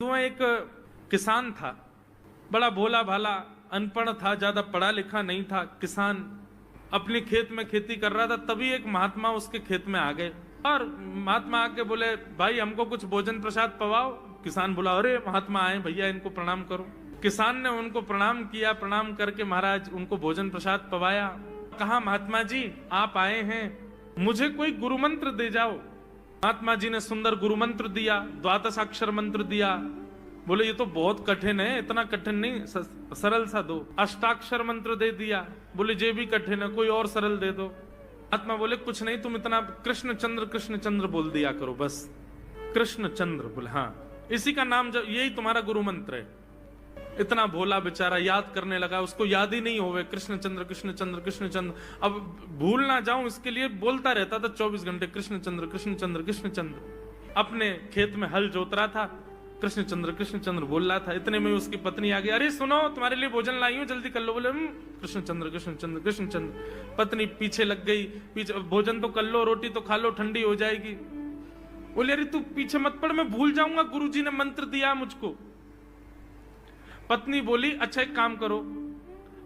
तो एक किसान था, बड़ा भोला भाला, अनपढ़ था, ज्यादा पढ़ा लिखा नहीं था। किसान अपने खेत में खेती कर रहा था, तभी एक महात्मा उसके खेत में आ गए और महात्मा आके बोले, भाई हमको कुछ भोजन प्रसाद पवाओ। किसान बोला, अरे महात्मा आए, भैया इनको प्रणाम करो। किसान ने उनको प्रणाम किया, प्रणाम करके महाराज उनको भोजन प्रसाद पवाया। कहा, महात्मा जी आप आए हैं, मुझे कोई गुरु मंत्र दे जाओ। महात्मा जी ने सुंदर गुरु मंत्र दिया, द्वादशाक्षर मंत्र दिया। बोले, ये तो बहुत कठिन है, इतना कठिन नहीं, सरल सा दो। अष्टाक्षर मंत्र दे दिया। बोले, ये भी कठिन है, कोई और सरल दे दो। महात्मा बोले, कुछ नहीं, तुम इतना कृष्ण चंद्र बोल दिया करो बस। कृष्ण चंद्र बोले, हाँ इसी का नाम, जब यही तुम्हारा गुरु मंत्र है। इतना भोला बेचारा याद करने लगा, उसको याद ही नहीं होवे, कृष्ण चंद्र कृष्ण चंद्र कृष्ण चंद्र। अब भूल ना जाऊं इसके लिए बोलता रहता था 24 घंटे, कृष्ण चंद्र कृष्ण चंद्र कृष्ण चंद्र। अपने खेत में हल जोत रहा था, कृष्ण चंद्र बोल रहा था। इतने में उसकी पत्नी आ गई, अरे सुनो तुम्हारे लिए भोजन लाई हूं, जल्दी कर लो। बोले, कृष्ण चंद्र कृष्ण चंद्र कृष्ण चंद्र। पत्नी पीछे लग गई, पीछे, भोजन तो कर लो, रोटी तो खा लो, ठंडी हो जाएगी। बोले, अरे तू पीछे मत पड़, मैं भूल जाऊंगा, गुरुजी ने मंत्र दिया मुझको। पत्नी बोली, अच्छा एक काम करो,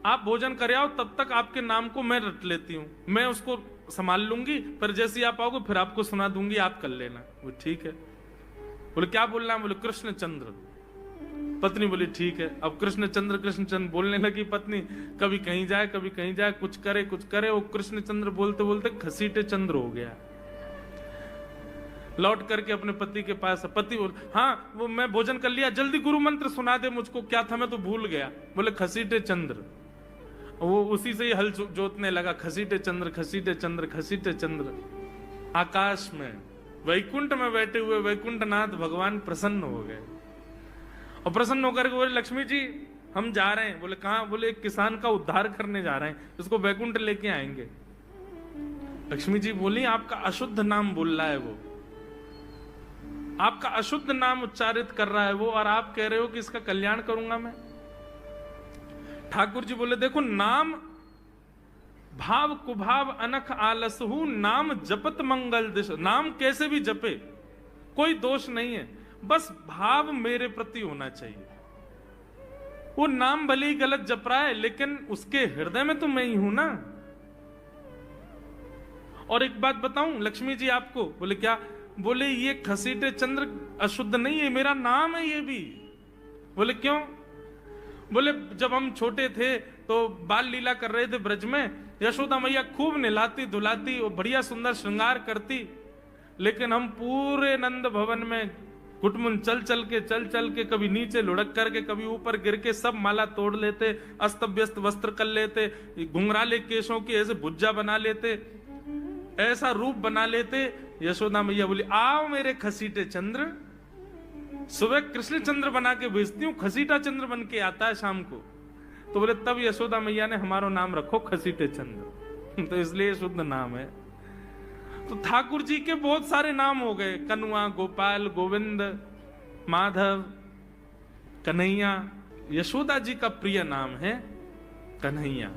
आप भोजन कर आओ, तब तक आपके नाम को मैं रट लेती हूँ, मैं उसको संभाल लूंगी, पर जैसे ही आप आओगे फिर आपको सुना दूंगी, आप कर लेना। वो ठीक है। बोले, क्या बोलना है? बोले, कृष्ण चंद्र। पत्नी बोली, ठीक है। अब कृष्ण चंद्र बोलने लगी पत्नी, कभी कहीं जाए कभी कहीं जाए, कुछ करे। वो कृष्ण चंद्र बोलते बोलते घसीटे चंद्र हो गया। लौट करके अपने पति के पास, पति बोल, हाँ वो मैं भोजन कर लिया, जल्दी गुरु मंत्र सुना दे मुझको, क्या था मैं तो भूल गया। बोले, घसीटे चंद्र। वो उसी से ही हल जोतने लगा, घसीटे चंद्र घसीटे चंद्र घसीटे चंद्र। आकाश में वैकुंठ में बैठे हुए वैकुंठनाथ भगवान प्रसन्न हो गए और प्रसन्न होकर बोले, लक्ष्मी जी हम जा रहे हैं। बोले, कहां? बोले, एक किसान का उद्धार करने जा रहे हैं, उसको वैकुंठ लेके आएंगे। लक्ष्मी जी बोली, आपका अशुद्ध नाम बोल रहा है वो, आपका अशुद्ध नाम उच्चारित कर रहा है वो, और आप कह रहे हो कि इसका कल्याण करूंगा मैं। ठाकुर जी बोले, देखो नाम भाव कुभाव अनख आलसहु, नाम जपत मंगल दिश। नाम कैसे भी जपे कोई दोष नहीं है, बस भाव मेरे प्रति होना चाहिए। वो नाम भले ही गलत जप रहा है, लेकिन उसके हृदय में तो मैं ही हूं ना। और एक बात बताऊं लक्ष्मी जी आपको। बोले, क्या? बोले, ये घसीटे चंद्र अशुद्ध नहीं है, मेरा नाम है ये भी। बोले, क्यों? बोले, जब हम छोटे थे तो बाल लीला कर रहे थे ब्रज में, यशोदा मैया खूब नहलाती धुलाती और बढ़िया सुंदर श्रृंगार करती, लेकिन हम पूरे नंद भवन में घुटमुन चल चल के कभी नीचे लुढ़क करके, कभी ऊपर गिर के सब माला तोड़ लेते, अस्त व्यस्त वस्त्र कर लेते, घुंघराले केशों की ऐसे भुज्जा बना लेते, ऐसा रूप बना लेते। यशोदा मैया बोली, आओ मेरे घसीटे चंद्र। सुबह कृष्ण चंद्र बना के भेजती हूँ, घसीटा चंद्र बन के आता है शाम को। तो बोले, तब यशोदा मैया ने हमारा नाम रखो घसीटे चंद्र। तो इसलिए शुद्ध नाम है। तो ठाकुर जी के बहुत सारे नाम हो गए, कनुआ, गोपाल, गोविंद, माधव, कन्हैया। यशोदा जी का प्रिय नाम है कन्हैया।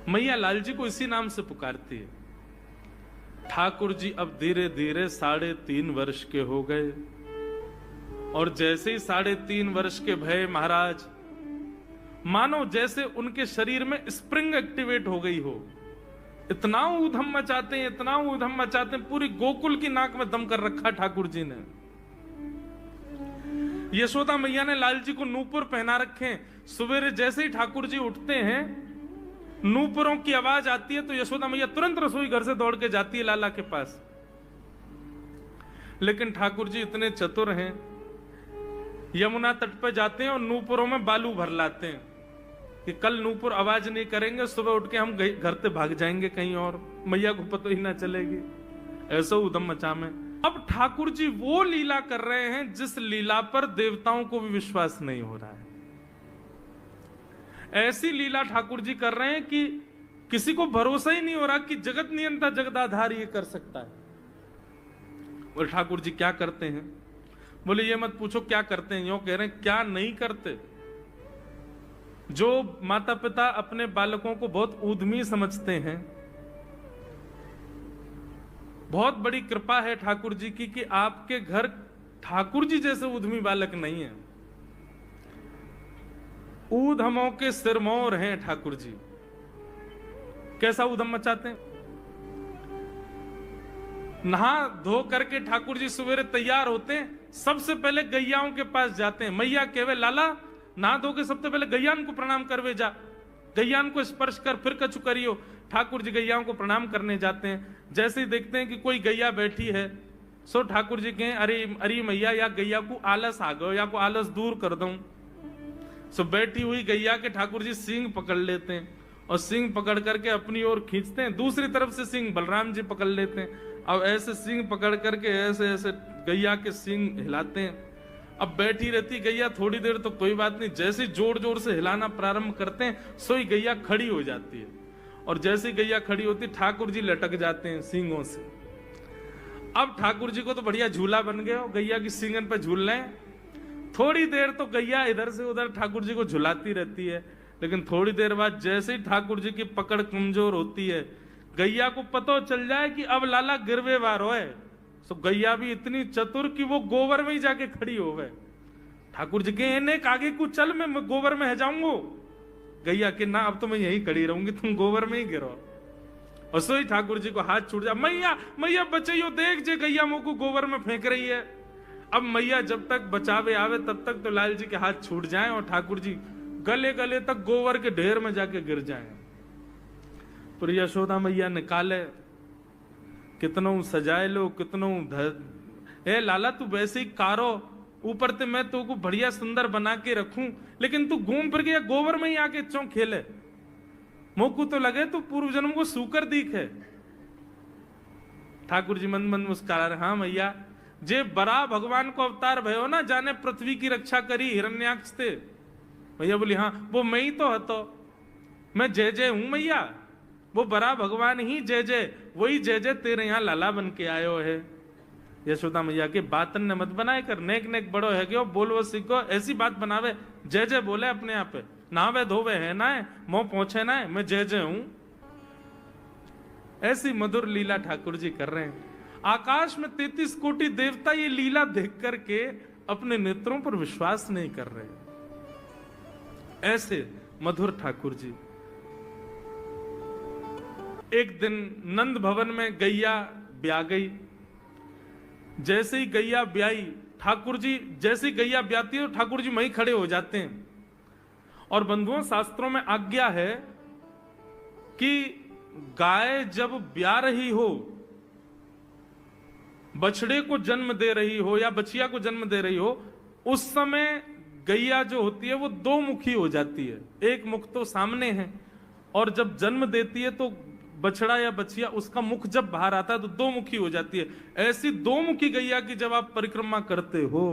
मैया लाल जी को इसी नाम से पुकारती है। ठाकुर जी अब धीरे धीरे 3.5 वर्ष के हो गए, और जैसे ही 3.5 वर्ष के भय महाराज, मानो जैसे उनके शरीर में स्प्रिंग एक्टिवेट हो गई हो। इतना ऊधम मचाते हैं, इतना ऊधम मचाते हैं, पूरी गोकुल की नाक में दम कर रखा ठाकुर जी ने। यशोदा मैया ने लाल जी को नूपुर पहना रखे। सवेरे जैसे ही ठाकुर जी उठते हैं, नूपुरों की आवाज आती है तो यशोदा मैया तुरंत रसोई घर से दौड़ के जाती है लाला के पास। लेकिन ठाकुर जी इतने चतुर हैं, यमुना तट पर जाते हैं और नूपुरों में बालू भर लाते हैं कि कल नूपुर आवाज नहीं करेंगे, सुबह उठ के हम घर से भाग जाएंगे कहीं और, मैया को पता ही ना चलेगी। ऐसा उधम मचा में। अब ठाकुर जी वो लीला कर रहे हैं जिस लीला पर देवताओं को भी विश्वास नहीं हो रहा है। ऐसी लीला ठाकुर जी कर रहे हैं कि किसी को भरोसा ही नहीं हो रहा कि जगत नियंता जगदाधार ये कर सकता है। बोले, ठाकुर जी क्या करते हैं? बोले, ये मत पूछो क्या करते हैं, यूं कह रहे हैं क्या नहीं करते। जो माता पिता अपने बालकों को बहुत ऊधमी समझते हैं, बहुत बड़ी कृपा है ठाकुर जी की कि आपके घर ठाकुर जी जैसे उद्यमी बालक नहीं है। ऊधमों के सिरमौर हैं ठाकुर जी। कैसा उधम मचाते हैं? नहा धो करके ठाकुर जी सवेरे तैयार होते हैं, सबसे पहले गैयाओं के पास जाते हैं। मैया कहवे लाला नहा धो के सबसे पहले गैयान को प्रणाम करवे जा, गैयान को स्पर्श कर फिर कछु करियो। ठाकुर जी गैयाओं को प्रणाम करने जाते हैं। जैसे ही देखते हैं कि कोई गैया बैठी है, सो ठाकुर जी कहें अरे अरे मैया या गैया को आलस आ गयो, या को आलस दूर कर दूं। सो बैठी हुई गैया के ठाकुर जी सींग पकड़ लेते हैं और सींग पकड़ करके अपनी ओर खींचते हैं। दूसरी तरफ से सींग बलराम जी पकड़ लेते हैं। अब ऐसे सींग पकड़ करके ऐसे ऐसे गैया के सींग हिलाते हैं। अब बैठी रहती गैया थोड़ी देर तो कोई बात नहीं, जैसे जोर जोर से हिलाना प्रारंभ करते हैं सोई गैया खड़ी हो जाती है। और जैसे गैया खड़ी होती ठाकुर जी लटक जाते हैं सींगों से। अब ठाकुर जी को तो बढ़िया झूला बन गया, गैया की सींगन पे झूल रहे हैं। थोड़ी देर तो गैया इधर से उधर ठाकुर जी को झुलाती रहती है, लेकिन थोड़ी देर बाद जैसे ही ठाकुर जी की पकड़ कमजोर होती है, गैया को पता चल जाए कि अब लाला गिरवे वारो है, तो गैया भी इतनी चतुर कि वो गोबर में ही जाके खड़ी हो गए। ठाकुर जी के ने आगे को चल, मैं गोबर में है जाऊंगो। गैया के ना अब तो मैं यही खड़ी रहूंगी, तुम गोबर में ही गिरो। और सोई ठाकुर जी को हाथ छूट जा, मैया मैया बचाइयो, देख जे गैया मुंह को गोबर में फेंक रही है। अब मैया जब तक बचावे आवे तब तक तो लाल जी के हाथ छूट जाएं और ठाकुर जी गले गले तक गोबर के ढेर में जाके गिर जाएं। पर यशोदा मैया निकाले, कितनों सजाए लो, कितनों ए लाला तू वैसे ही कारो, ऊपर ते मैं तो को बढ़िया सुंदर बना के रखूं, लेकिन तू घूम फिर के गोबर में ही आके चौं खेले। मोकू तो लगे तू पूर्व जन्म को सूकर दिखे। ठाकुर जी मंद मंद मुस्कुरा रहे, हाँ मैया जे बरा भगवान को अवतार भयो ना, जाने पृथ्वी की रक्षा करी हिरण्याक्ष थे। मैया बोली हाँ वो मैं ही तो हतो, मैं जय जय हूं मैया, वो बरा भगवान ही जय जय, वही जय जय तेरे यहाँ लाला बन के आयो है। यशोदा मैया के बातन ने मत बनाए कर, नेक नेक बड़ो है क्यों बोलवो सीखो, ऐसी बात बनावे, जय जय बोले अपने आप पे, नहावे धोवे है ना है, मोह पहुंचे ना है, मैं जय जय हूं। ऐसी मधुर लीला ठाकुर जी कर रहे हैं। आकाश में 33 कोटि देवता ये लीला देख करके अपने नेत्रों पर विश्वास नहीं कर रहे। ऐसे मधुर ठाकुर जी। एक दिन नंद भवन में गैया ब्याह गई। जैसे ही गैया ब्याई, ठाकुर जी जैसे ही गैया ब्याती है ठाकुर जी वहीं खड़े हो जाते हैं। और बंधुओं शास्त्रों में आज्ञा है कि गाय जब ब्याह रही हो, बछड़े को जन्म दे रही हो या बछिया को जन्म दे रही हो, उस समय गैया जो होती है वो दो मुखी हो जाती है। एक मुख तो सामने है, और जब जन्म देती है तो बछड़ा या बछिया उसका मुख जब बाहर आता है तो दो मुखी हो जाती है। ऐसी दो मुखी गैया की जब आप परिक्रमा करते हो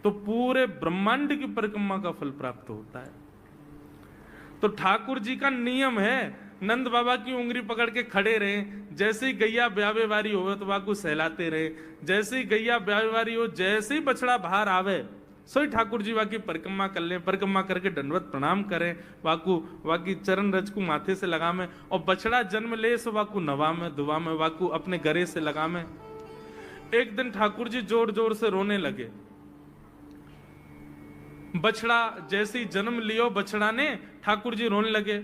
तो पूरे ब्रह्मांड की परिक्रमा का फल प्राप्त होता है। तो ठाकुर जी का नियम है, नंद बाबा की उंगली पकड़ के खड़े रहे, जैसे ही गैया ब्यावे वारी हो तो वाकू सहलाते रहे, जैसे ही गैया ब्यावे वारी हो, जैसे ही बछड़ा बाहर आवे सोई ठाकुर जी वाकी परिक्रमा कर लें, परिक्रमा करके दंडवत प्रणाम करें, वाकू वाकी चरण रज को माथे से लगा में, और बछड़ा जन्म ले सो वाकू नवा में दुआ में वाकू अपने गरे से लगा में। एक दिन ठाकुर जी जोर जोर से रोने लगे। बछड़ा जैसे ही जन्म लियो बछड़ा ने, ठाकुर जी रोने लगे।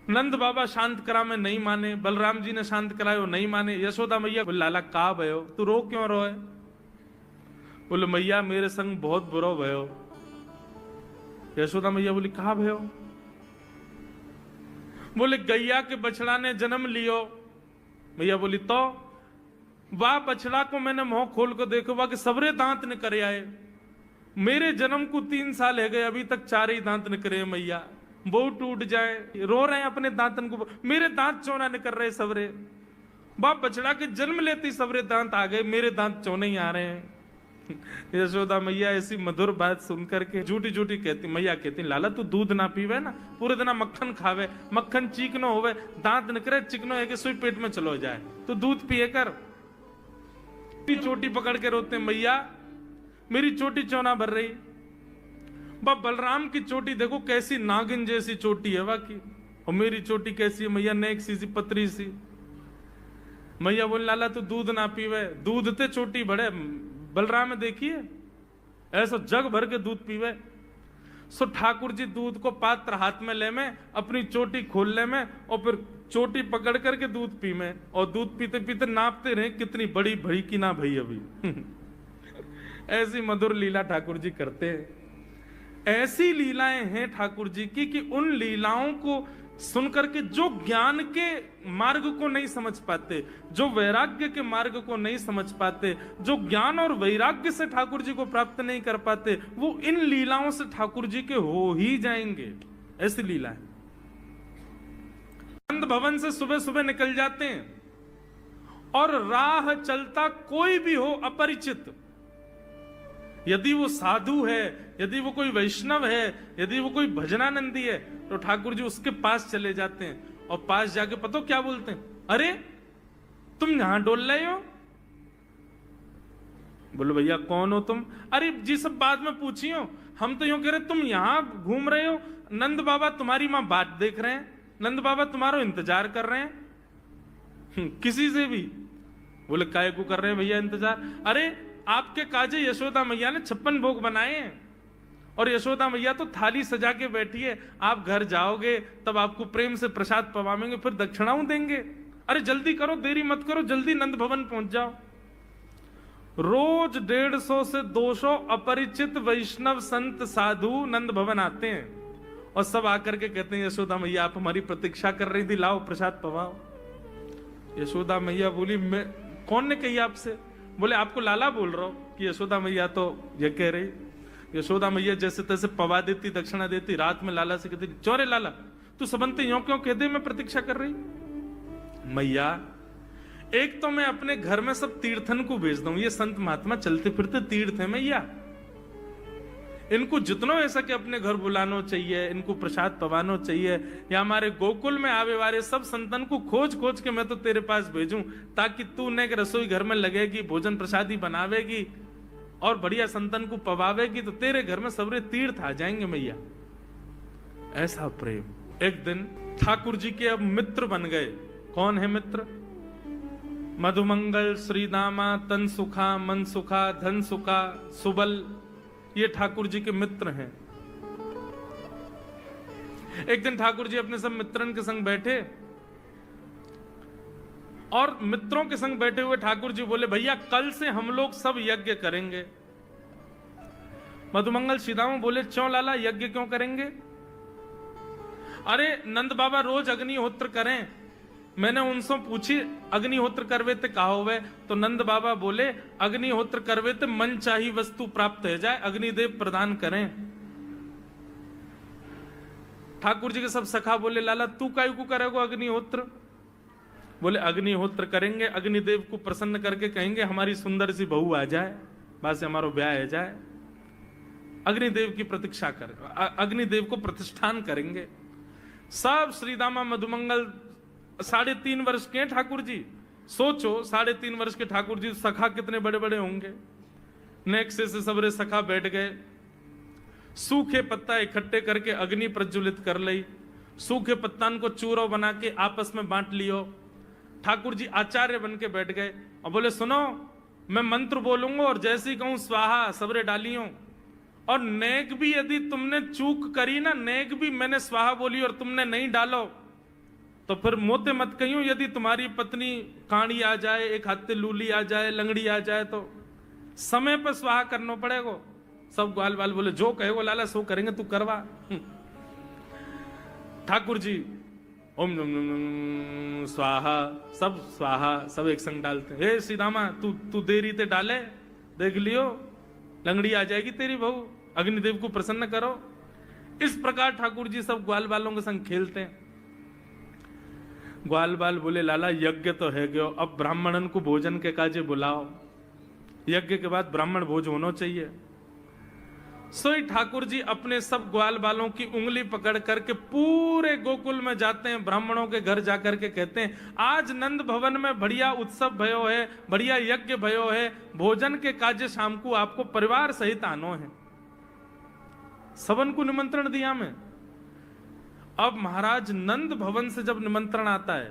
नंद बाबा शांत करा में नहीं माने, बलराम जी ने शांत करायो नहीं माने। यशोदा मैया बोले लाला का भयो, तू रो क्यों रोए? बोले मैया मेरे संग बहुत बुरा भयो। यशोदा मैया बोली कहा भयो? बोले गैया के बछड़ा ने जन्म लियो। मैया बोली तो वाह बछड़ा को मैंने मुंह खोल कर देखो, वाह के सबरे दांत न करे आए। मेरे जन्म को 3 साल है गए, अभी तक 4 ही दांत न करे मैया, वो टूट जाए, रो रहे हैं अपने दांतन को, मेरे दांत चौना न कर रहे सबरे। बाप बछड़ा के जन्म लेते सबरे दांत आ गए, मेरे दांत चौने ही आ रहे हैं। यशोदा मैया ऐसी मधुर बात सुनकर के झूठी झूठी कहती, मैया कहती लाला तू दूध ना पीवे ना, पूरे दिन मक्खन खावे, मक्खन चीकनो होवे, दांत निकरे चिकनो है कि सुई पेट में चलो जाए, तो दूध पिए कर। चोटी पकड़ के रोते मैया मेरी चोटी चौना भर रही। बाप बलराम की चोटी देखो कैसी नागिन जैसी चोटी है वाकई, और मेरी चोटी कैसी है मैया, नेक सी पतरी सी। मैया बोले लाला तू दूध ना पीवे, दूध ते चोटी बड़े। बलराम देखिए ऐसा जग भर के दूध पीवे। सो ठाकुर जी दूध को पात्र हाथ में ले में, अपनी चोटी खोल ले में, और फिर चोटी पकड़ करके दूध पी में, और दूध पीते पीते नापते रहे कितनी बड़ी भई कि ना भई अभी। ऐसी मधुर लीला ठाकुर जी करते हैं। ऐसी लीलाएं हैं ठाकुर जी की कि उन लीलाओं को सुनकर के जो ज्ञान के मार्ग को नहीं समझ पाते, जो वैराग्य के मार्ग को नहीं समझ पाते, जो ज्ञान और वैराग्य से ठाकुर जी को प्राप्त नहीं कर पाते, वो इन लीलाओं से ठाकुर जी के हो ही जाएंगे। ऐसी लीला है। नंद भवन से सुबह सुबह निकल जाते हैं और राह चलता कोई भी हो अपरिचित, यदि वो साधु है, यदि वो कोई वैष्णव है, यदि वो कोई भजनानंदी है, तो ठाकुर जी उसके पास चले जाते हैं और पास जाके पता क्या बोलते हैं, अरे तुम यहां डोल रहे हो? बोलो भैया कौन हो तुम? अरे जी सब बाद में पूछियो, हम तो यूं कह रहे तुम यहां घूम रहे हो, नंद बाबा तुम्हारी मां बात देख रहे हैं, नंद बाबा तुम्हारा इंतजार कर रहे हैं। किसी से भी? बोले काय को कर रहे हैं भैया इंतजार? अरे आपके काजे यशोदा मैया ने 56 भोग बनाए हैं, और यशोदा मैया तो थाली सजा के बैठी है, आप घर जाओगे तब आपको प्रेम से प्रसाद पवाएंगे, फिर दक्षिणाओं देंगे। अरे जल्दी करो, देरी मत करो, जल्दी नंद भवन पहुंच जाओ। रोज 150 से 200 अपरिचित वैष्णव संत साधु नंद भवन आते हैं, और सब आकर के कहते हैं यशोदा मैया आप हमारी प्रतीक्षा कर रही थी, लाओ प्रसाद पवाओ। यशोदा मैया बोली मैं कौन ने कही आपसे? बोले आपको लाला बोल रहा हूं कि यशोदा मैया तो ये कह रही। यशोदा मैया जैसे तैसे पवा देती, दक्षिणा देती, रात में लाला से कहती चौरे लाला तू सबंते यों क्यों कह दे मैं प्रतीक्षा कर रही? मैया एक तो मैं अपने घर में सब तीर्थन को भेज दूं, ये संत महात्मा चलते फिरते तीर्थ है मैया, इनको जितनो ऐसा कि अपने घर बुलानो चाहिए, इनको प्रसाद पवानो चाहिए, या हमारे गोकुल में आवे वाले सब संतन को खोज खोज के मैं तो तेरे पास भेजूं, ताकि तू ने रसोई घर में लगेगी, भोजन प्रसादी बनावेगी और बढ़िया संतन को पवावेगी, तो तेरे घर में सबरे तीर्थ आ जाएंगे मैया। ऐसा प्रेम। एक दिन ठाकुर जी के अब मित्र बन गए। कौन है मित्र? मधुमंगल, श्रीदामा, तन सुखा, मन सुखा, धन सुखा, सुबल, ये ठाकुर जी के मित्र हैं। एक दिन ठाकुर जी अपने सब मित्रन के संग बैठे, और मित्रों के संग बैठे हुए ठाकुर जी बोले भैया कल से हम लोग सब यज्ञ करेंगे। मधुमंगल श्रीदामा बोले क्यों लाला यज्ञ क्यों करेंगे? अरे नंद बाबा रोज अग्निहोत्र करें, मैंने उनसे पूछी अग्निहोत्र करवे ते कहा होवे, तो नंद बाबा बोले अग्निहोत्र करवे ते मन चाही वस्तु प्राप्त हो जाए, अग्निदेव प्रदान करें। ठाकुर जी के सब सखा बोले लाला तू काहे को करेगो अग्निहोत्र? बोले अग्निहोत्र करेंगे, अग्निदेव को प्रसन्न करके कहेंगे हमारी सुंदर सी बहू आ जाए, बस हमारा ब्याह हो जाए। अग्निदेव की प्रतीक्षा कर, अग्निदेव को प्रतिष्ठान करेंगे। सब श्रीदामा मधुमंगल 3.5 वर्ष के ठाकुर जी, सोचो 3.5 वर्ष के ठाकुर जी, सखा कितने बड़े बड़े होंगे। नेक्से से सबरे सखा बैठ गए, सूखे पत्ता इकट्ठे करके अग्नि प्रज्वलित कर ली, सूखे पत्तान को चूरो बना के आपस में बांट लियो। ठाकुर जी आचार्य बन के बैठ गए और बोले सुनो मैं मंत्र बोलूंगा और जैसे ही कहूं स्वाहा सबरे डालियों, और नेक भी यदि तुमने चूक करी ना, नेक भी मैंने स्वाहा बोली और तुमने नहीं डालो तो फिर मोते मत कहियो, यदि तुम्हारी पत्नी काणी आ जाए, एक हाथे लूली आ जाए, लंगड़ी आ जाए, तो समय पर स्वाहा करना पड़ेगा। सब ग्वाल बाल बोले जो कहेगो लाला सो करेंगे, तू करवा। ठाकुर जी ओम नम नम स्वाहा, सब स्वाहा सब एक संग डालते हैं। हे श्रीदामा तू देरी ते डाले, देख लियो लंगड़ी आ जाएगी तेरी बहू, अग्निदेव को प्रसन्न करो। इस प्रकार ठाकुर जी सब ग्वाल बालों के संग खेलते हैं। ग्वाल बाल बोले लाला यज्ञ तो है गयो, अब ब्राह्मणन को भोजन के काजे बुलाओ, यज्ञ के बाद ब्राह्मण भोज होना चाहिए। सोई ठाकुर जी अपने सब ग्वाल बालों की उंगली पकड़ करके पूरे गोकुल में जाते हैं, ब्राह्मणों के घर जाकर के कहते हैं आज नंद भवन में बढ़िया उत्सव भयो है, बढ़िया यज्ञ भयो है, भोजन के काजे शाम को आपको परिवार सहित आनो है। सबन को निमंत्रण दिया मैं। अब महाराज नंद भवन से जब निमंत्रण आता है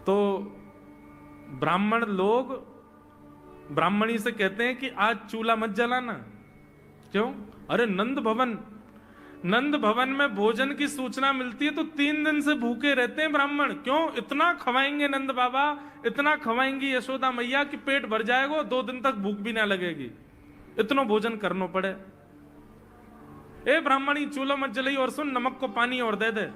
तो ब्राह्मण लोग ब्राह्मणी से कहते हैं कि आज चूल्हा मत जलाना। क्यों? अरे नंद भवन में भोजन की सूचना मिलती है तो 3 दिन से भूखे रहते हैं ब्राह्मण। क्यों? इतना खवाएंगे नंद बाबा, इतना खवाएंगी यशोदा मैया कि पेट भर जाएगा, 2 दिन तक भूख भी ना लगेगी, इतना भोजन करना पड़े। ए ब्राह्मणी चूल्हा मत जलाई, और सुन नमक को पानी और दे दे।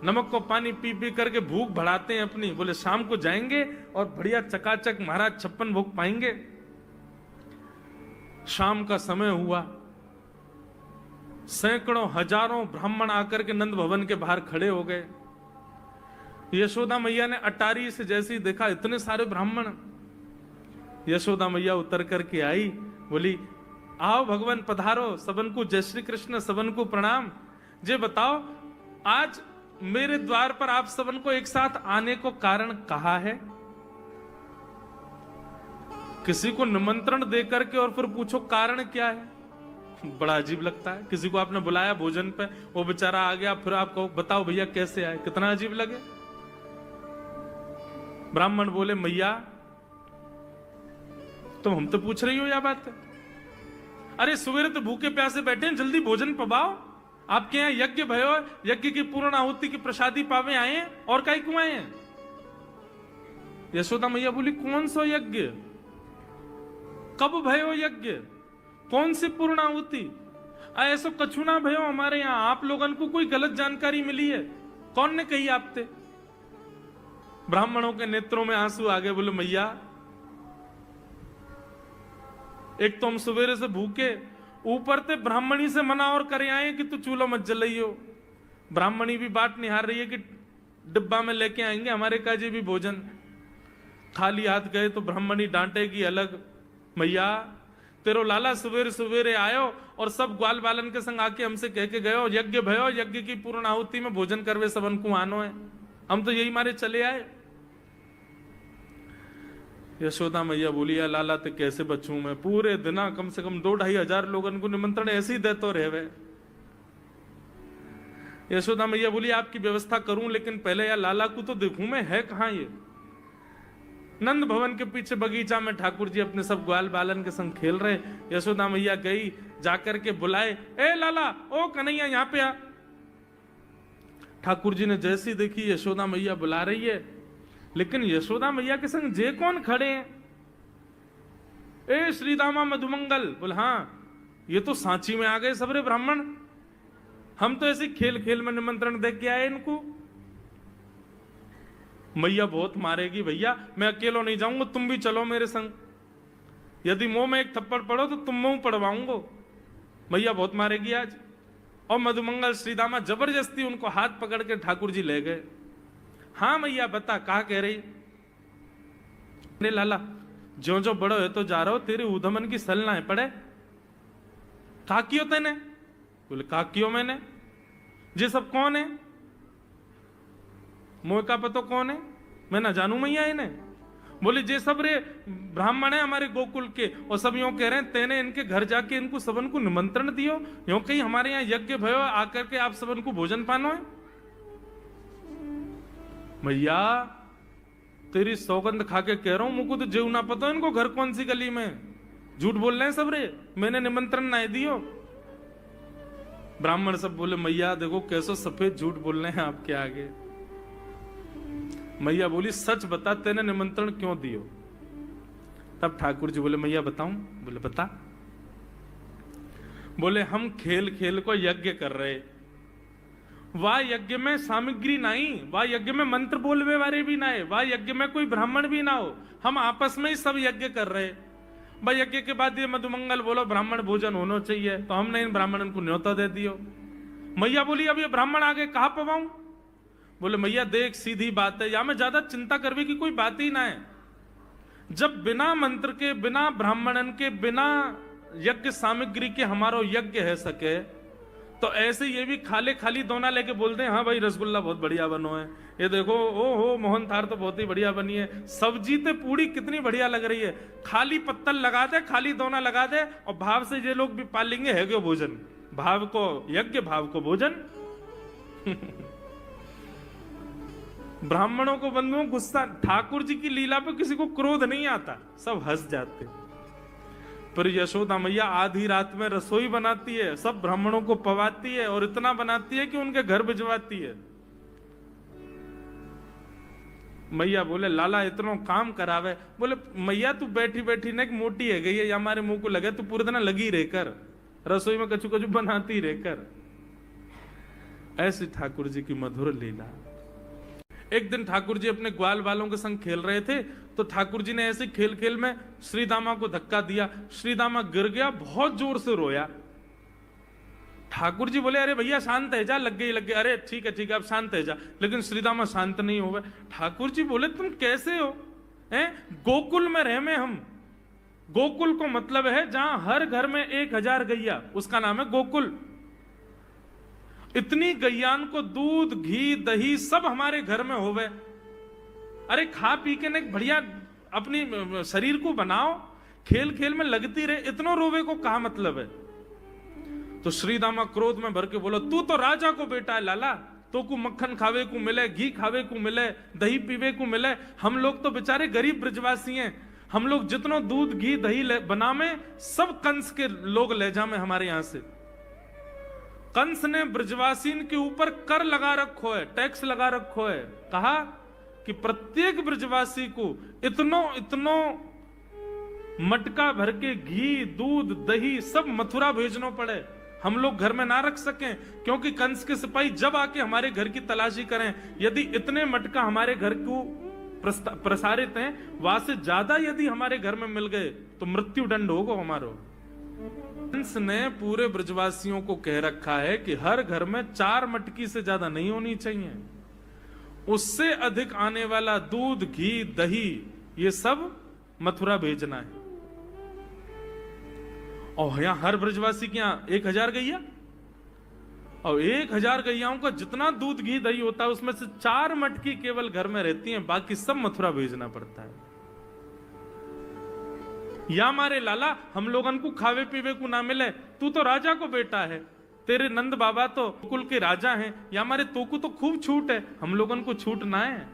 नमक को पानी पी पी करके भूख बढ़ाते हैं अपनी। बोले शाम को जाएंगे और बढ़िया चकाचक महाराज 56 भोग पाएंगे। शाम का समय हुआ, सैकड़ों हजारों ब्राह्मण आकर के नंद भवन के बाहर खड़े हो गए। यशोदा मैया ने अटारी से जैसे ही देखा इतने सारे ब्राह्मण, यशोदा मैया उतर करके आई, बोली आओ भगवान पधारो, सबन को जय श्री कृष्ण, सबन को प्रणाम। जे बताओ आज मेरे द्वार पर आप सबन को एक साथ आने को कारण कहा है? किसी को निमंत्रण दे करके और फिर पूछो कारण क्या है, बड़ा अजीब लगता है। किसी को आपने बुलाया भोजन पे, वो बेचारा आ गया, फिर आप कहो बताओ भैया कैसे आए, कितना अजीब लगे। ब्राह्मण बोले मैया तुम हम तो पूछ रही हो या बात है? अरे सवेरे तो भूखे प्यासे बैठे हैं, जल्दी भोजन पवाओ। आपके यहाँ यज्ञ भयो, यज्ञ की पूर्ण आहुति की प्रसादी पावे आए हैं, और काई क्यों आए हैं? यशोदा मैया बोली कौन सा यज्ञ, कब भयो यज्ञ, कौन सी पूर्ण आहुति? ऐसा कछु ना भयो हमारे यहाँ, आप लोगन को कोई गलत जानकारी मिली है, कौन ने कही आपते? ब्राह्मणों के नेत्रों में आंसू आ गए। बोले मैया एक तो हम सवेरे से भूखे, ऊपर से ब्राह्मणी से मना और करे आए कि तू चूल्हा मत जलाइयो। ब्राह्मणी भी बात निहार रही है कि डिब्बा में लेके आएंगे हमारे काजे भी भोजन। खाली हाथ गए तो ब्राह्मणी डांटेगी अलग। मैया तेरो लाला सवेरे सवेरे आयो और सब ग्वाल बालन के संग आके हमसे कह के गयो यज्ञ भयो, यज्ञ की पूर्ण आहुति में भोजन करवे सबन को आनो है, हम तो यही मारे चले आए। यशोदा मैया बोली या लाला ते कैसे बचूं मैं, पूरे दिना कम से कम 2-2.5 हजार लोगन को निमंत्रण ऐसे ही दे तो रहे। यशोदा मैया बोली आपकी व्यवस्था करूं, लेकिन पहले या लाला को तो देखूं मैं, है कहां ये? नंद भवन के पीछे बगीचा में ठाकुर जी अपने सब ग्वाल बालन के संग खेल रहे। यशोदा मैया गई, जाकर के बुलाए, ए लाला, ओ कन्हैया यहाँ पे आ। ठाकुर जी ने जैसी देखी यशोदा मैया बुला रही है, लेकिन यशोदा मैया के संग जे कौन खड़े हैं? ए श्रीदामा मधुमंगल। बोले हाँ ये तो सांची में आ गए सबरे ब्राह्मण, हम तो ऐसे खेल खेल में निमंत्रण दे के आए इनको। मैया बहुत मारेगी भैया, मैं अकेला नहीं जाऊंगा, तुम भी चलो मेरे संग, यदि मुंह में एक थप्पड़ पड़ो तो तुम मुंह पड़वाऊंगा। मैया बहुत मारेगी आज। और मधुमंगल श्रीदामा जबरदस्ती उनको हाथ पकड़ के ठाकुर जी ले गए। हाँ मैया बता, कहा कह रही? ने लाला जो जो बड़ो है तो जा रहा हो, तेरे उधमन की सल ना है पड़े। कहा क्यों तेने? बोले कहा क्यों मैंने, ये सब कौन है? मोह का पतो कौन है? मैं ना जानू मैया इन्हें। बोले जे सब रे ब्राह्मण है हमारे गोकुल के, और सब यूं कह रहे हैं तेने इनके घर जाके इनको सबन को निमंत्रण दियो, यूं कहीं हमारे यहाँ यज्ञ भयो आकर के आप सबन को भोजन पानो है। मैया तेरी सौगंध खा के कह रहा हूं, मुझको तो जीव ना पता इनको घर कौन सी गली में, झूठ बोल रहे हैं सब रे, मैंने निमंत्रण ना दियो। ब्राह्मण सब बोले मैया देखो कैसो सफेद झूठ बोल रहे हैं आपके आगे। मैया बोली सच बता, तेने निमंत्रण क्यों दियो? तब ठाकुर जी बोले मैया बताऊं? बोले बता। बोले हम खेल खेल को यज्ञ कर रहे, वाह यज्ञ में सामग्री नहीं, वाह यज्ञ में मंत्र बोलवे वाले भी ना है, वाह यज्ञ में कोई ब्राह्मण भी ना हो, हम आपस में ही सब यज्ञ कर रहे। भाई यज्ञ के बाद ये मधुमंगल बोलो ब्राह्मण भोजन होना चाहिए, तो हमने इन ब्राह्मणों को न्योता दे दियो। मैया बोली अब ये ब्राह्मण आगे कहां पवाऊं? बोले मैया देख सीधी बात है, या में ज्यादा चिंता करने की कोई बात ही ना है। जब बिना मंत्र के, बिना ब्राह्मणन के, बिना यज्ञ सामग्री के हमारा यज्ञ है सके, तो ऐसे ये भी खाली खाली दोना लेके बोलते हैं हाँ भाई रसगुल्ला बहुत बढ़िया बनो है, ये देखो ओ हो मोहन थार तो बहुत ही बढ़िया बनी है, सब्जी तो पूरी कितनी बढ़िया लग रही है, खाली पत्तल लगा दे, खाली दोना लगा दे, और भाव से ये लोग भी पाल लेंगे है क्यों भोजन, भाव को यज्ञ भाव को भोजन। ब्राह्मणों को बंधुओं गुस्सा, ठाकुर जी की लीला पे किसी को क्रोध नहीं आता, सब हंस जाते। पर यशोदा मैया आधी रात में रसोई बनाती है, सब ब्राह्मणों को पवाती है और इतना बनाती है कि उनके घर भिजवाती है। मैया बोले लाला इतना काम करावे, बोले मैया तू बैठी बैठी ना मोटी है गई है, या हमारे मुंह को लगे तू पूरे दिन लगी रहकर रसोई में कछु कछु बनाती रहकर। ऐसी ठाकुर जी की मधुर लीला। एक दिन ठाकुर जी अपने ग्वाल वालों के संग खेल रहे थे, तो ठाकुर जी ने ऐसे खेल खेल में श्रीदामा को धक्का दिया, श्रीदामा गिर गया, बहुत जोर से रोया। ठाकुर जी बोले अरे भैया शांत है जा, लग गई, अरे ठीक है अब शांत है जा, लेकिन श्रीदामा शांत नहीं हो गए। ठाकुर जी बोले तुम कैसे हो, हैं? गोकुल में रह में हम, गोकुल को मतलब है जहां हर घर में 1000 गैया, उसका नाम है गोकुल। इतनी गैयान को दूध घी दही सब हमारे घर में होवे, अरे खा पी के न बढ़िया अपनी शरीर को बनाओ, खेल खेल में लगती रहे, इतनो रोवे को कहा मतलब है। तो श्रीदामा क्रोध में भर के बोला तू तो राजा को बेटा है लाला, तो को मक्खन खावे को मिले, घी खावे को मिले, दही पीवे को मिले, हम लोग तो बेचारे गरीब ब्रजवासी हैं, हम लोग जितनो दूध घी दही बनावे सब कंस के लोग ले जामे हमारे यहां से। कंस ने ब्रजवासीन के ऊपर कर लगा रखो है, टैक्स लगा रखो है, कहा कि प्रत्येक ब्रजवासी को इतनो मटका भर के घी दूध दही सब मथुरा भेजना पड़े, हम लोग घर में ना रख सकें, क्योंकि कंस के सिपाही जब आके हमारे घर की तलाशी करें, यदि इतने मटका हमारे घर को प्रसारित हैं, वहां से ज्यादा यदि हमारे घर में मिल गए तो मृत्यु दंड होगा हमारो। कंस ने पूरे ब्रजवासियों को कह रखा है कि हर घर में 4 मटकी से ज्यादा नहीं होनी चाहिए, उससे अधिक आने वाला दूध घी दही ये सब मथुरा भेजना है। और यहां हर ब्रजवासी के यहां 1000 गैया, और 1000 गैयाओं का जितना दूध घी दही होता है उसमें से 4 मटकी केवल घर में रहती हैं, बाकी सब मथुरा भेजना पड़ता है। या मारे लाला हम लोगन को खावे पीवे को ना मिले, तू तो राजा को बेटा है, तेरे नंद बाबा तो कुल के राजा हैं, या मारे तो को तो खूब छूट है, हम लोगन को छूट ना है।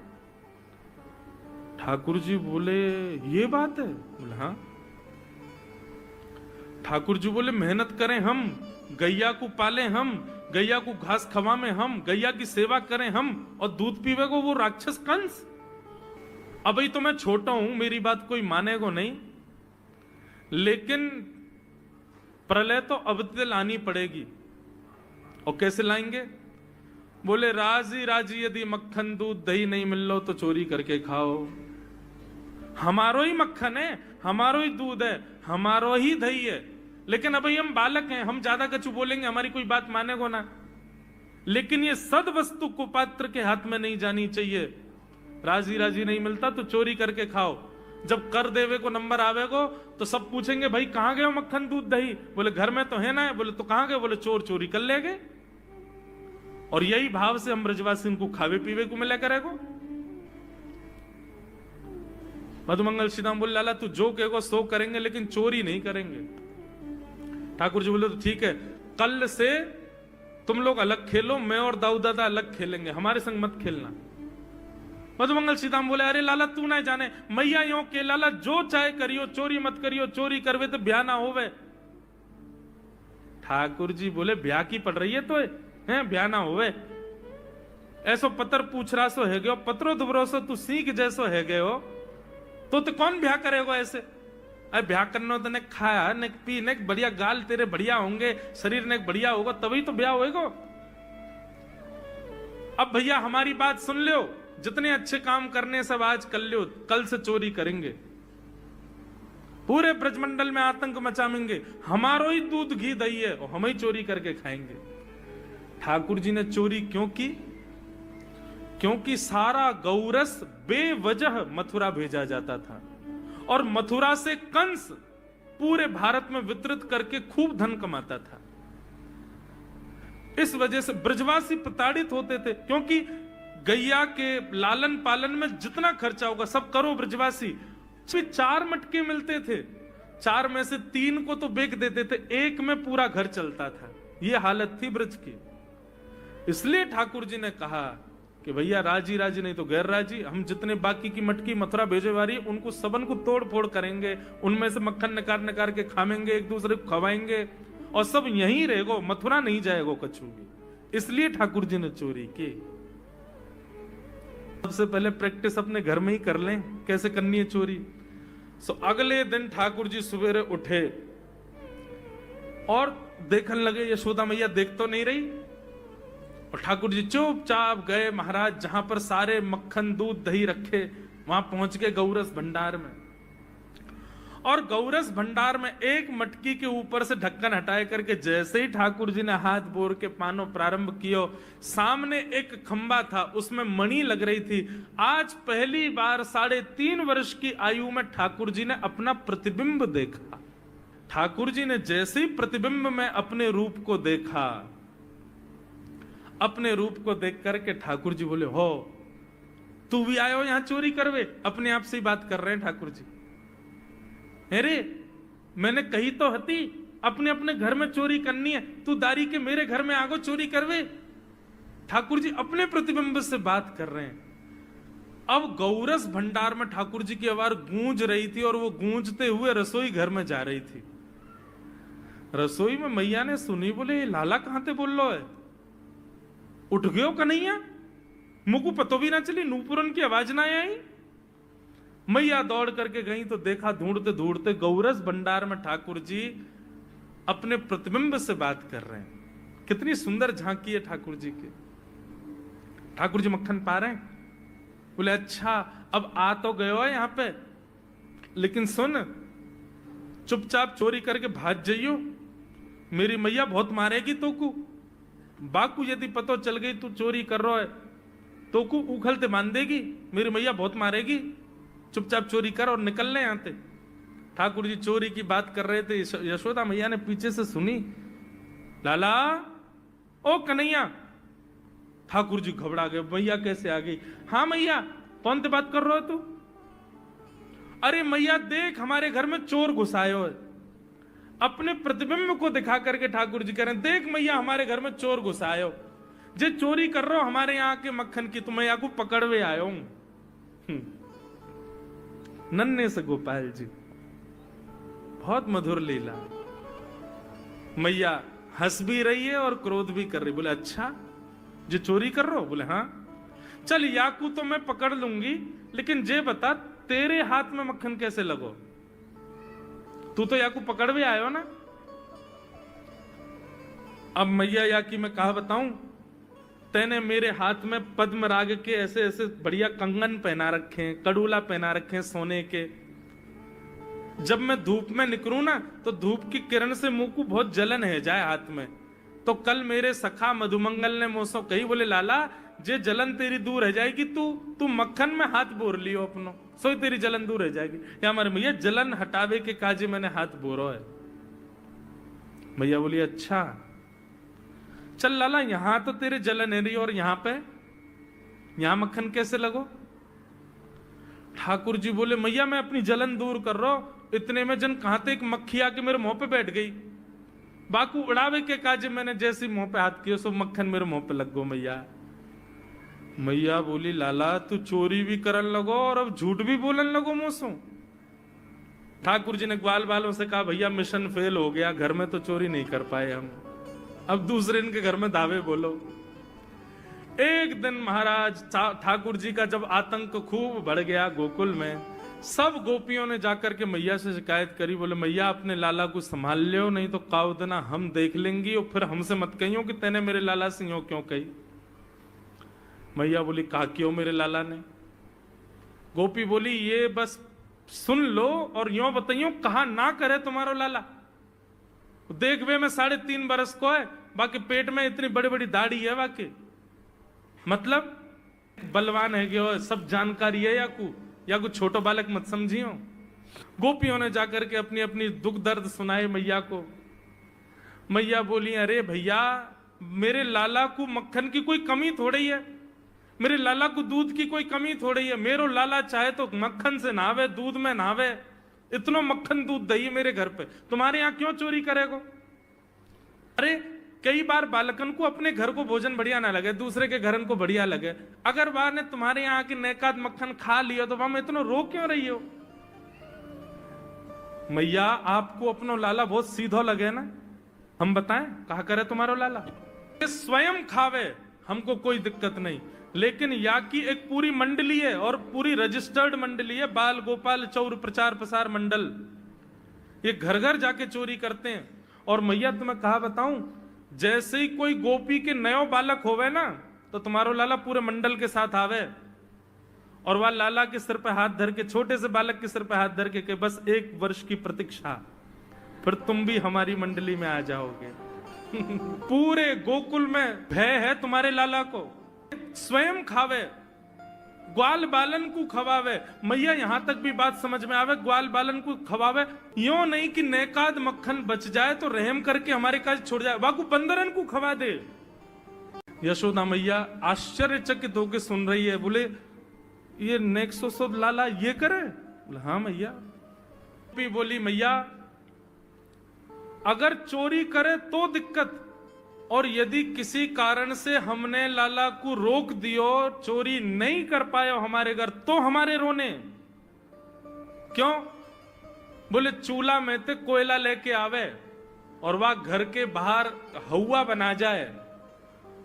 ठाकुर जी बोले ये बात है, बोले हाँ। ठाकुर जी बोले मेहनत करें हम, गैया को पाले हम, गैया को घास खवामें हम, गैया की सेवा करें हम, और दूध पीवे को वो राक्षस कंस। अभी तो मैं छोटा हूं, मेरी बात कोई मानेगा नहीं, लेकिन प्रलय तो अब तक लानी पड़ेगी। और कैसे लाएंगे? बोले राजी राजी यदि मक्खन दूध दही नहीं मिल लो तो चोरी करके खाओ, हमारो ही मक्खन है, हमारो ही दूध है, हमारो ही दही है, लेकिन अभी हम बालक हैं, हम ज्यादा कछु बोलेंगे हमारी कोई बात मानेगो ना। लेकिन ये सद वस्तु कुपात्र के हाथ में नहीं जानी चाहिए। राजी राजी नहीं मिलता तो चोरी करके खाओ, जब कर देवे को नंबर आवेगो तो सब पूछेंगे भाई कहां गए मक्खन दूध दही, बोले घर में तो है ना, बोले तो कहां गए, बोले चोर चोरी कर ले गए। और यही भाव से हम ब्रजवासी को खावे पीवे को मिला करेगो। मधुमंगल श्रीदाम बोले लाला तू जो कहेगो सो करेंगे, लेकिन चोरी नहीं करेंगे। ठाकुर जी बोले तो ठीक है, कल से तुम लोग अलग खेलो, मैं और दाऊ दादा अलग खेलेंगे, हमारे संग मत खेलना। मधुमंगल श्रीदाम बोले अरे लाला तू ना जाने, मैया यो के लाला जो चाहे करियो, चोरी मत करियो, चोरी करवे तो ब्याह ना होवे। ठाकुर जी बोले ब्याह की पड़ रही है तो है ब्याह ना होवे, ऐसो पत्र पूछ रहा सो है गयो, पत्रो दुबरो सो तू सीख जैसो है गयो, तो कौन ब्याह करेगा ऐसे? अरे ब्याह करना तो ने खाया ने पी ने बढ़िया गाल तेरे बढ़िया होंगे, शरीर ने बढ़िया होगा तभी तो ब्याह होएगा। अब भैया हमारी बात सुन लो, जितने अच्छे काम करने सब आज कर लो, कल से चोरी करेंगे, पूरे ब्रजमंडल में आतंक मचाएंगे, हमारो ही दूध घी दही है और हम ही चोरी करके खाएंगे। ठाकुर जी ने चोरी क्यों की? क्योंकि सारा गौरस बेवजह मथुरा भेजा जाता था, और मथुरा से कंस पूरे भारत में वितरित करके खूब धन कमाता था। इस वजह से ब्रजवासी प्रताड़ित होते थे, क्योंकि गैया के लालन पालन में जितना खर्चा होगा सब करो ब्रजवासी। 4 मटके मिलते थे, 4 में से 3 को तो बेच देते थे, 1 में पूरा घर चलता था। यह हालत थी ब्रज की। इसलिए ठाकुर जी ने कहा कि भैया राजी राजी नहीं तो गैर राजी, हम जितने बाकी की मटकी मथुरा भेजे वाली उनको सबन को तोड़ फोड़ करेंगे, उनमें से मक्खन निकाल निकाल के खाएंगे, एक दूसरे को खवाएंगे और सब यहीं रहेगो, मथुरा नहीं जाएगो कछु भी। इसलिए ठाकुर जी ने चोरी की। सबसे पहले प्रैक्टिस अपने घर में ही कर लें कैसे करनी है चोरी। सो अगले दिन ठाकुर जी सवेरे उठे और देखने लगे यशोदा मैया देख तो नहीं रही, और ठाकुर जी चुपचाप गए महाराज जहां पर सारे मक्खन दूध दही रखे, वहां पहुंच गए गौरस भंडार में। और गौरस भंडार में एक मटकी के ऊपर से ढक्कन हटाए करके जैसे ही ठाकुर जी ने हाथ बोर के पानो प्रारंभ कियो, सामने एक खंबा था, उसमें मणि लग रही थी। आज पहली बार 3.5 वर्ष की आयु में ठाकुर जी ने अपना प्रतिबिंब देखा। ठाकुर जी ने जैसे ही प्रतिबिंब में अपने रूप को देखा, अपने रूप को देख करके ठाकुर जी बोले, हो तू भी आयो यहां चोरी करवे? अपने आप से ही बात कर रहे हैं ठाकुर जी। अरे मैंने कही तो हती अपने अपने घर में चोरी करनी है, तू दारी के मेरे घर में आगो चोरी करवे? ठाकुर जी अपने प्रतिबिंब से बात कर रहे हैं। अब गौरस भंडार में ठाकुर जी की आवाज गूंज रही थी और वो गूंजते हुए रसोई घर में जा रही थी। रसोई में मैया ने सुनी, बोले लाला कहां ते बोल लो है, उठ गयो कन्हैया? मुझको पतो भी ना चली, नूपुरन की आवाज ना आई। मैया दौड़ करके गई तो देखा ढूंढते ढूंढते गौरस भंडार में ठाकुर जी अपने प्रतिबिंब से बात कर रहे हैं। कितनी सुंदर झांकी है ठाकुर जी की। ठाकुर जी मक्खन पा रहे हैं। बोले अच्छा अब आ तो गयो है यहां पे, लेकिन सुन चुपचाप चोरी करके भाग जाइयो, मेरी मैया बहुत मारेगी तो को। बाकू यदि पतो चल गई तू चोरी कर रहा है तो को उखलते बांध देगी, मेरी मैया बहुत मारेगी। चुपचाप चोरी कर और निकल ले यहां से। ठाकुर जी चोरी की बात कर रहे थे, यशोदा मैया ने पीछे से सुनी, लाला ओ कन्हैया। ठाकुर जी घबरा गए, मैया कैसे आ गई? हाँ मैया, कौन से बात कर रहे हो तू? अरे मैया देख हमारे घर में चोर घुसायो है। अपने प्रतिबिंब को दिखा करके ठाकुर जी कह रहे हैं, देख मैया हमारे घर में चोर घुसायो, जे चोरी कर रहे हो हमारे यहाँ के मक्खन की, तो मैया को पकड़वे आयो हूं। नन्हे से गोपाल जी, बहुत मधुर लीला। मैया हंस भी रही है और क्रोध भी कर रही। बोले अच्छा जो चोरी कर रहे हो? बोले हाँ। चल याकू तो मैं पकड़ लूंगी, लेकिन जे बता तेरे हाथ में मक्खन कैसे लगो? तू तो याकू पकड़ भी आयो ना। अब मैया याकी मैं कहा बताऊं, तेने मेरे हाथ में पद्मराग के ऐसे ऐसे बढ़िया कंगन पहना रखे हैं, कड़ूला पहना रखे हैं सोने के। जब मैं धूप में निकलूं ना तो धूप की किरण से मुंह को बहुत जलन है जाए हाथ में। तो कल मेरे सखा मधुमंगल ने मुझसे कही, बोले लाला जे जलन तेरी दूर रह जाएगी, तू मक्खन में हाथ बोर लियो अपनो, सो तेरी जलन दूर रह जाएगी। या हमारे मैया जलन हटावे के काजे मैंने हाथ बोरो है। मैया बोली अच्छा चल लाला, यहां तो तेरे जलन है रही और यहां मक्खन कैसे लगो? ठाकुर जी बोले मैया मैं अपनी जलन दूर कर रहा हूं, इतने में जन कहां ते एक मक्खी आके मेरे मुंह पे बैठ गई। बाकू उड़ावे के काजे मैंने जैसे मुंह पे हाथ किया सो मक्खन मेरे मुंह पे लग गो। मैया बोली लाला तू चोरी भी करन लगो और अब झूठ भी बोलन लगो मुंह। ठाकुर जी ने ग्वाल बालों से कहा भैया मिशन फेल हो गया, घर में तो चोरी नहीं कर पाए हम, अब दूसरे इनके घर में दावे बोलो। एक दिन महाराज ठाकुर जी का जब आतंक खूब बढ़ गया गोकुल में, सब गोपियों ने जाकर के मैया से शिकायत करी। बोले मैया अपने लाला को संभाल लियो, नहीं तो काव देना हम देख लेंगी और फिर हमसे मत कहियो कि तेने मेरे लाला से यूं क्यों कही। मैया बोली कहा क्यों मेरे लाला ने? गोपी बोली ये बस सुन लो और यूं बताइयो कहा ना करे तुम्हारो लाला। देख वे मैं 3.5 बरस को है, बाकी पेट में इतनी बड़ी बड़ी दाढ़ी है, बाकी मतलब बलवान है कि सब जानकारी है या कुछ छोटो बालक मत समझियो। गोपियों ने जाकर के अपनी अपनी दुख दर्द सुनाए मैया को। मैया बोली अरे भैया मेरे लाला को मक्खन की कोई कमी थोड़ी है, मेरे लाला को दूध की कोई कमी थोड़ी है। मेरो लाला चाहे तो मक्खन से नहावे, दूध में नहावे, इतना मक्खन दूध दही मेरे घर पे, तुम्हारे यहां क्यों चोरी करेगो? अरे कई बार बालकन को अपने घर को भोजन बढ़िया ना लगे, दूसरे के घरन को बढ़िया लगे। अगर बार ने तुम्हारे यहाँ की नेकाद मक्खन खा लिया तो वहां में इतना रो क्यों रही हो? मैया आपको अपनो लाला बहुत सीधो लगे ना, हम बताएं कहा करे तुम्हारो लाला? स्वयं खावे हमको कोई दिक्कत नहीं, लेकिन या की एक पूरी मंडली है और पूरी रजिस्टर्ड मंडली है, बाल गोपाल चौर प्रचार प्रसार मंडल, ये घर घर जाके चोरी करते हैं। और मैया तुम्हें कहा बताऊं, जैसे ही कोई गोपी के नयो बालक होवे ना तो तुम्हारो लाला पूरे मंडल के साथ आवे और वह लाला के सिर पे हाथ धर के, छोटे से बालक के सिर पे हाथ धर के बस 1 वर्ष की प्रतीक्षा, फिर तुम भी हमारी मंडली में आ जाओगे। पूरे गोकुल में भय है तुम्हारे लाला को। स्वयं खावे, ग्वाल बालन को खवावे। मैया यहां तक भी बात समझ में आवे, ग्वाल बालन को खवावे, यो नहीं कि नेकाद मक्खन बच जाए तो रहम करके हमारे काज छोड़ जाए, वाकू बंदरन को खवा दे। यशोदा मैया आश्चर्यचकित होकर सुन रही है, बोले ये नेक्सो लाला ये करे? बोले हाँ मैया। बोली मैया अगर चोरी करे तो दिक्कत, और यदि किसी कारण से हमने लाला को रोक दियो, चोरी नहीं कर पाए हमारे घर, तो हमारे रोने क्यों? बोले चूल्हा में ते कोयला लेके आवे और वह घर के बाहर हवा बना जाए,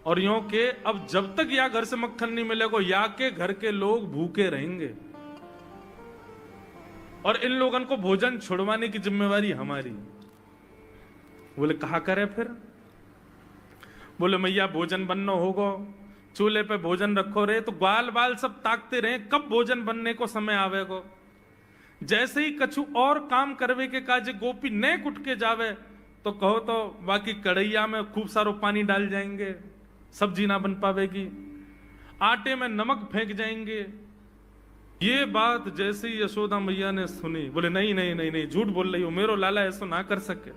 और यूं के अब जब तक या घर से मक्खन नहीं मिलेगा या के घर के लोग भूखे रहेंगे, और इन लोगों को भोजन छुड़वाने की जिम्मेवारी हमारी। बोले कहा करे फिर? बोले मैया भोजन बनना होगा, चूल्हे पे भोजन रखो रहे, तो ग्वाल बाल सब ताकते रहे कब भोजन बनने को समय आवेगो। जैसे ही कछु और काम करवे के काज गोपी ने कुट के जावे तो कहो तो बाकी कढ़ैया में खूब सारो पानी डाल जाएंगे, सब्जी ना बन पावेगी, आटे में नमक फेंक जाएंगे। ये बात जैसे ही यशोदा मैया ने सुनी, बोले नहीं नहीं नहीं नहीं, झूठ बोल रही हो, मेरो लाला ऐसा ना कर सके।